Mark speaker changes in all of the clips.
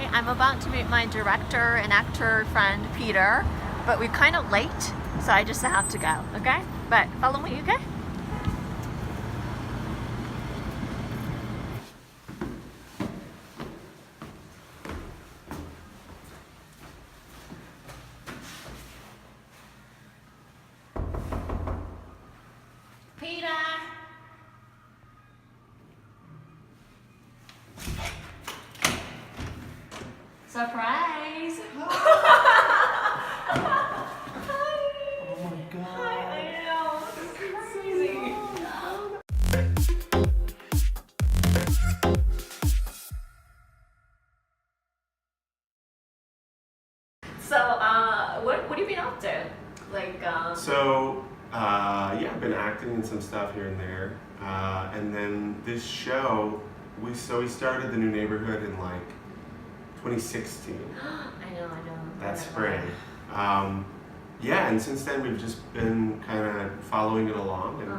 Speaker 1: Hi, I'm about to meet my director and actor friend Peter, but we're kind of late, so I just have to go, okay? But follow me, okay? Peter! Surprise!
Speaker 2: Oh my god.
Speaker 1: Hi, I know. It's crazy. So, what have you been up to?
Speaker 2: Yeah, I've been acting in some stuff here and there. And then this show, we started the new neighborhood in like 2016.
Speaker 1: I know.
Speaker 2: That spring. Yeah, and since then we've just been kind of following it along. And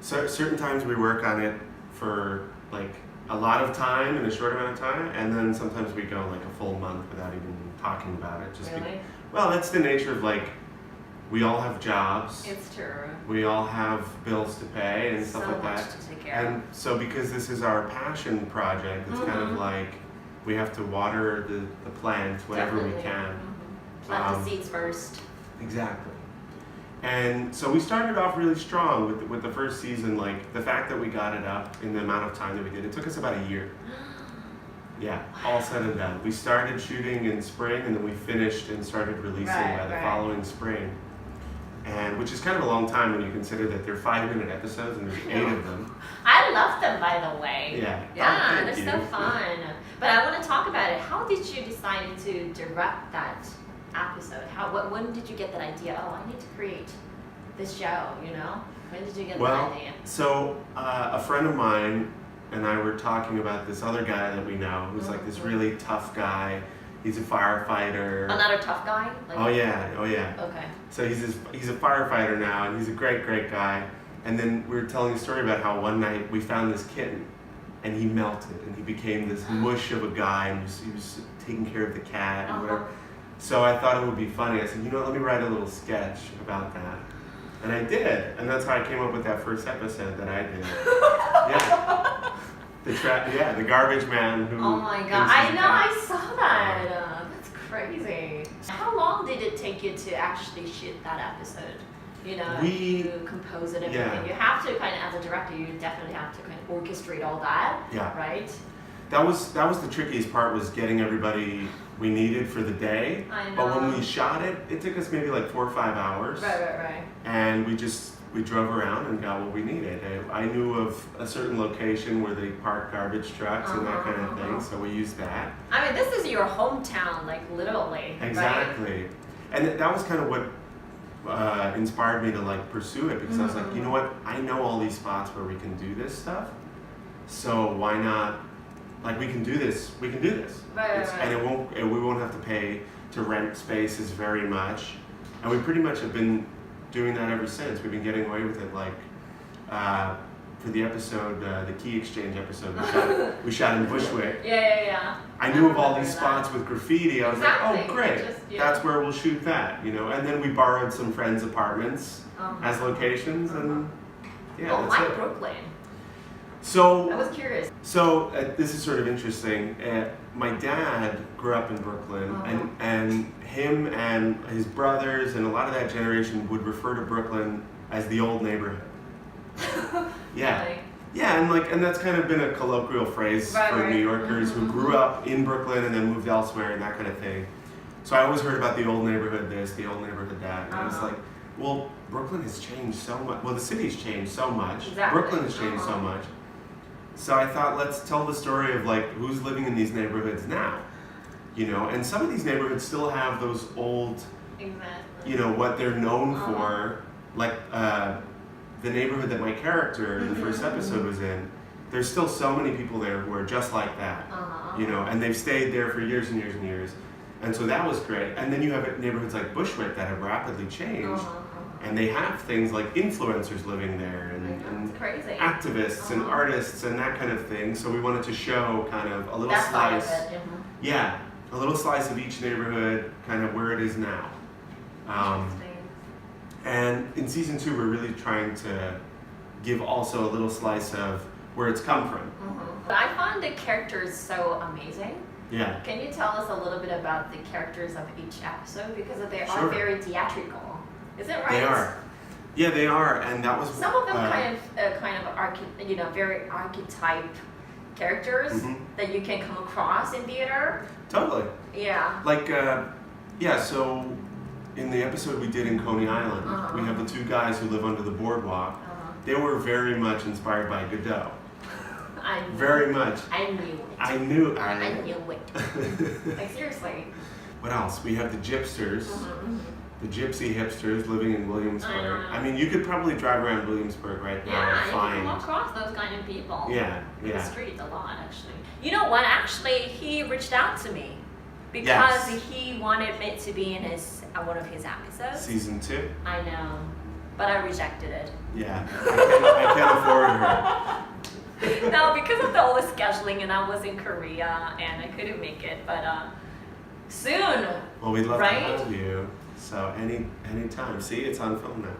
Speaker 2: so certain times we work on it for like a lot of time in a short amount of time, and then sometimes we go like a full month without even talking about it.
Speaker 1: Really?
Speaker 2: Well, that's the nature of like, we all have jobs.
Speaker 1: It's true.
Speaker 2: We all have bills to pay and stuff like that.
Speaker 1: So much to take care of.
Speaker 2: And so because this is our passion project, it's kind of like we have to water the plants whatever we can.
Speaker 1: Plant the seeds first.
Speaker 2: Exactly. And so we started off really strong with the first season. Like the fact that we got it up in the amount of time that we did, it took us about a year. Yeah, all said and done. We started shooting in spring, and then we finished and started releasing by the following spring. And which is kind of a long time when you consider that they're 5-minute episodes and there's 8 of them.
Speaker 1: I love them, by the way.
Speaker 2: Yeah.
Speaker 1: Yeah,
Speaker 2: Oh,
Speaker 1: they're
Speaker 2: thank
Speaker 1: so
Speaker 2: you.
Speaker 1: fun. But I want to talk about it. How did you decide to direct that episode? When did you get that idea? Oh, I need to create this show, you know? When did you get that idea?
Speaker 2: So a friend of mine and I were talking about this other guy that we know who's like this really tough guy. He's a firefighter.
Speaker 1: Another tough guy?
Speaker 2: Oh yeah.
Speaker 1: Okay.
Speaker 2: So he's a firefighter now, and he's a great guy. And then we were telling a story about how one night we found this kitten, and he melted, and he became this mush of a guy, and he was taking care of the cat and whatever. So I thought it would be funny. I said, you know, let me write a little sketch about that. And I did, and that's how I came up with that first episode that I did. Yeah. The garbage man who...
Speaker 1: Oh my god, I know, I saw that. That's crazy. How long did it take you to actually shoot that episode? You know, you compose it, everything.
Speaker 2: Yeah.
Speaker 1: You have to kind of, as a director, you definitely have to kind of orchestrate all that.
Speaker 2: Yeah.
Speaker 1: Right?
Speaker 2: That was the trickiest part, was getting everybody we needed for the day.
Speaker 1: I know.
Speaker 2: But when we shot it, it took us maybe like 4 or 5 hours.
Speaker 1: Right.
Speaker 2: And we drove around and got what we needed. I knew of a certain location where they park garbage trucks and that kind of thing, so we used that.
Speaker 1: I mean, this is your hometown, like literally.
Speaker 2: Exactly.
Speaker 1: Right?
Speaker 2: And that was kind of what inspired me to like pursue it, because I was like, you know what? I know all these spots where we can do this stuff, so why not? Like we can do this. Right. And we won't have to pay to rent spaces very much, and we pretty much have been doing that ever since. We've been getting away with it. Like for the episode, the Key Exchange episode, we shot in Bushwick.
Speaker 1: Yeah.
Speaker 2: I knew of all these spots with graffiti. I was like, oh
Speaker 1: Exactly.
Speaker 2: great, that's where we'll shoot that, you know. And then we borrowed some friends' apartments as locations, and that's
Speaker 1: why
Speaker 2: it.
Speaker 1: Brooklyn?
Speaker 2: So
Speaker 1: I was curious.
Speaker 2: So this is sort of interesting. My dad grew up in Brooklyn, and him and his brothers and a lot of that generation would refer to Brooklyn as the old neighborhood. Yeah.
Speaker 1: Really?
Speaker 2: Yeah, and that's kind of been a colloquial phrase for New Yorkers who grew up in Brooklyn and then moved elsewhere and that kind of thing. So I always heard about the old neighborhood this, the old neighborhood that, and I was like, well, Brooklyn has changed so much. Well, the city's changed so much.
Speaker 1: Exactly.
Speaker 2: Brooklyn has changed so much. So I thought, let's tell the story of like who's living in these neighborhoods now, you know. And some of these neighborhoods still have those old, you know, what they're known for, like the neighborhood that my character in the first episode was in. There's still so many people there who are just like that, you know, and they've stayed there for years and years and years. And so that was great. And then you have neighborhoods like Bushwick that have rapidly changed. And they have things like influencers living there and
Speaker 1: It's crazy.
Speaker 2: activists and artists and that kind of thing. So we wanted to show kind of a little
Speaker 1: That side of
Speaker 2: slice.
Speaker 1: it.
Speaker 2: Yeah, a little slice of each neighborhood, kind of where it is now.
Speaker 1: Interesting.
Speaker 2: And in season 2, we're really trying to give also a little slice of where it's come from.
Speaker 1: I find the characters so amazing.
Speaker 2: Yeah.
Speaker 1: Can you tell us a little bit about the characters of each episode? Because they are
Speaker 2: Sure.
Speaker 1: very theatrical. Is it right?
Speaker 2: They are. Yeah, they are, and that was
Speaker 1: Some of them very archetype characters that you can come across in theater.
Speaker 2: Totally.
Speaker 1: Yeah.
Speaker 2: Like, so in the episode we did in Coney Island, we have the 2 guys who live under the boardwalk. They were very much inspired by Godot.
Speaker 1: I knew
Speaker 2: Very much.
Speaker 1: I knew it.
Speaker 2: I knew
Speaker 1: it. Like seriously.
Speaker 2: What else? We have the gypsters, the gypsy hipsters living in Williamsburg. I mean, you could probably drive around Williamsburg right now
Speaker 1: Yeah,
Speaker 2: and
Speaker 1: you
Speaker 2: find.
Speaker 1: can come across those kind of people.
Speaker 2: Yeah,
Speaker 1: In the
Speaker 2: yeah.
Speaker 1: street a lot, actually. You know what? Actually, he reached out to me because
Speaker 2: Yes.
Speaker 1: he wanted it to be in one of his episodes.
Speaker 2: Season 2.
Speaker 1: I know, but I rejected it.
Speaker 2: Yeah, I can't afford her.
Speaker 1: No, because of all the scheduling, and I was in Korea and I couldn't make it. But soon.
Speaker 2: Well, we'd love
Speaker 1: Right?
Speaker 2: to have you. So any time. See, it's on film now.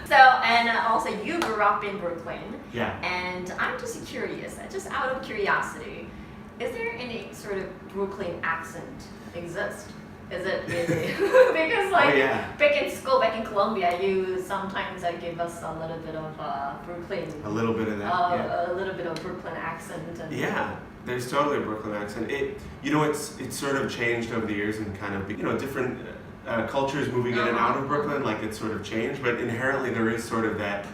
Speaker 1: So, and also you grew up in Brooklyn.
Speaker 2: Yeah.
Speaker 1: And I'm just curious, just out of curiosity, is there any sort of Brooklyn accent exist? Is it really? Because like back in school, back in Columbia, you sometimes give us a little bit of Brooklyn.
Speaker 2: A little bit of that. Yeah.
Speaker 1: A little bit of Brooklyn accent. And
Speaker 2: Yeah, there's totally a Brooklyn accent. It's sort of changed over the years and kind of different cultures moving in and out of Brooklyn. Like it's sort of changed, but inherently there is sort of that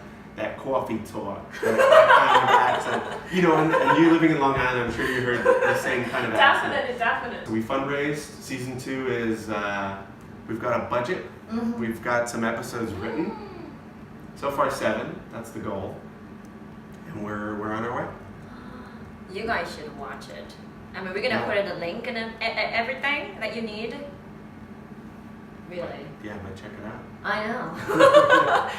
Speaker 2: coffee talk, that kind of accent. And you living in Long Island, I'm sure you heard the same kind of accent.
Speaker 1: Definitely.
Speaker 2: We fundraised. Season 2 is we've got a budget. We've got some episodes written. So far 7. That's the goal, and we're on our way.
Speaker 1: You guys should watch it. I mean, we're gonna put in a link and everything that you need. Really?
Speaker 2: Yeah, but check it out.
Speaker 1: I know.